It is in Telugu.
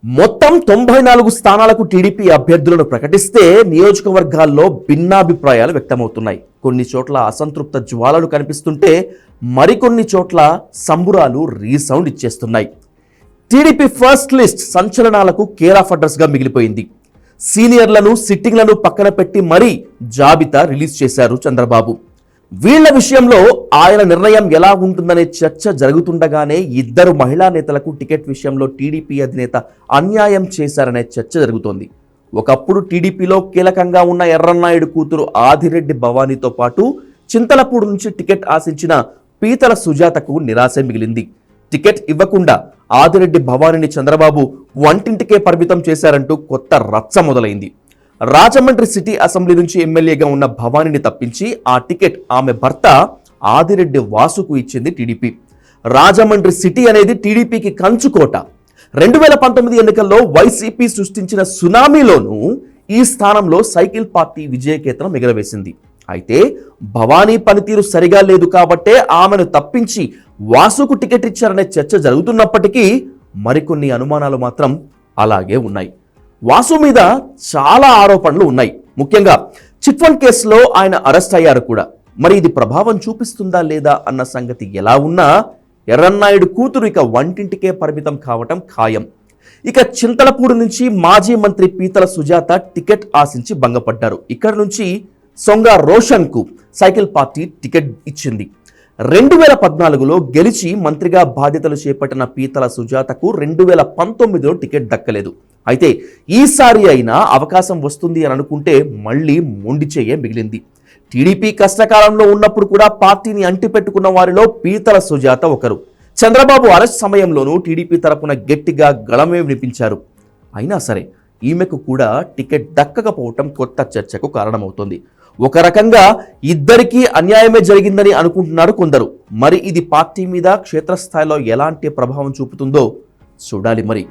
మొత్తం 94 స్థానాలకు టీడీపీ అభ్యర్థులను ప్రకటిస్తే నియోజకవర్గాల్లో భిన్నాభిప్రాయాలు వ్యక్తమవుతున్నాయి. కొన్ని చోట్ల అసంతృప్త జ్వాలలు కనిపిస్తుంటే మరికొన్ని చోట్ల సంబురాలు రీసౌండ్ ఇచ్చేస్తున్నాయి. టీడీపీ ఫస్ట్ లిస్ట్ సంచలనాలకు కేర్ ఆఫ్ అడ్రస్ గా మిగిలిపోయింది. సీనియర్లను సిట్టింగ్లను పక్కన పెట్టి మరీ జాబితా రిలీజ్ చేశారు చంద్రబాబు. వీళ్ల విషయంలో ఆయన నిర్ణయం ఎలా ఉంటుందనే చర్చ జరుగుతుండగానే ఇద్దరు మహిళా నేతలకు టికెట్ విషయంలో టీడీపీ అధినేత అన్యాయం చేశారనే చర్చ జరుగుతోంది. ఒకప్పుడు టీడీపీలో కీలకంగా ఉన్న ఎర్రన్నాయుడు కూతురు ఆదిరెడ్డి భవానీతో పాటు చింతలపూడి నుంచి టికెట్ ఆశించిన పీతల సుజాతకు నిరాశ మిగిలింది. టికెట్ ఇవ్వకుండా ఆదిరెడ్డి భవానీని చంద్రబాబు వంటింటికే పరిమితం చేశారంటూ కొత్త రచ్చ మొదలైంది. రాజమండ్రి సిటీ అసెంబ్లీ నుంచి ఎమ్మెల్యేగా ఉన్న భవానీని తప్పించి ఆ టికెట్ ఆమె భర్త ఆదిరెడ్డి వాసుకు ఇచ్చింది టీడీపీ. రాజమండ్రి సిటీ అనేది టీడీపీకి కంచుకోట. 2019 ఎన్నికల్లో వైసీపీ సృష్టించిన సునామీలోనూ ఈ స్థానంలో సైకిల్ పార్టీ విజయకేతనం ఎగరవేసింది. అయితే భవానీ పనితీరు సరిగా లేదు కాబట్టే ఆమెను తప్పించి వాసుకు టికెట్ ఇచ్చారనే చర్చ జరుగుతున్నప్పటికీ మరికొన్ని అనుమానాలు మాత్రం అలాగే ఉన్నాయి. వాసు మీద చాలా ఆరోపణలు ఉన్నాయి. ముఖ్యంగా చిట్ ఫండ్ కేసులో ఆయన అరెస్ట్ అయ్యారు కూడా. మరి ఇది ప్రభావం చూపిస్తుందా లేదా అన్న సంగతి ఎలా ఉన్నా ఎర్రన్నాయుడు కూతురు ఇక వంటింటికే పరిమితం కావటం ఖాయం. ఇక చింతలపూడి నుంచి మాజీ మంత్రి పీతల సుజాత టికెట్ ఆశించి భంగపడ్డారు. ఇక్కడ నుంచి సొంగ రోషన్కు సైకిల్ పార్టీ టికెట్ ఇచ్చింది. 2014లో గెలిచి మంత్రిగా బాధ్యతలు చేపట్టిన పీతల సుజాతకు 2019లో టికెట్ దక్కలేదు. అయితే ఈసారి అయినా అవకాశం వస్తుంది అని అనుకుంటే మళ్ళీ మొండి చెయ్యే మిగిలింది. టీడీపీ కష్టకాలంలో ఉన్నప్పుడు కూడా పార్టీని అంటిపెట్టుకున్న వారిలో పీతల సుజాత ఒకరు. చంద్రబాబు అరెస్ట్ సమయంలోనూ టీడీపీ తరపున గట్టిగా గళమే వినిపించారు. అయినా సరే ఈమెకు కూడా టికెట్ దక్కకపోవటం కొత్త చర్చకు కారణమవుతోంది. ఒక రకంగా ఇద్దరికీ అన్యాయమే జరిగిందని అనుకుంటున్నారు కొందరు. మరి ఇది పార్టీ మీద క్షేత్రస్థాయిలో ఎలాంటి ప్రభావం చూపుతుందో చూడాలి మరి.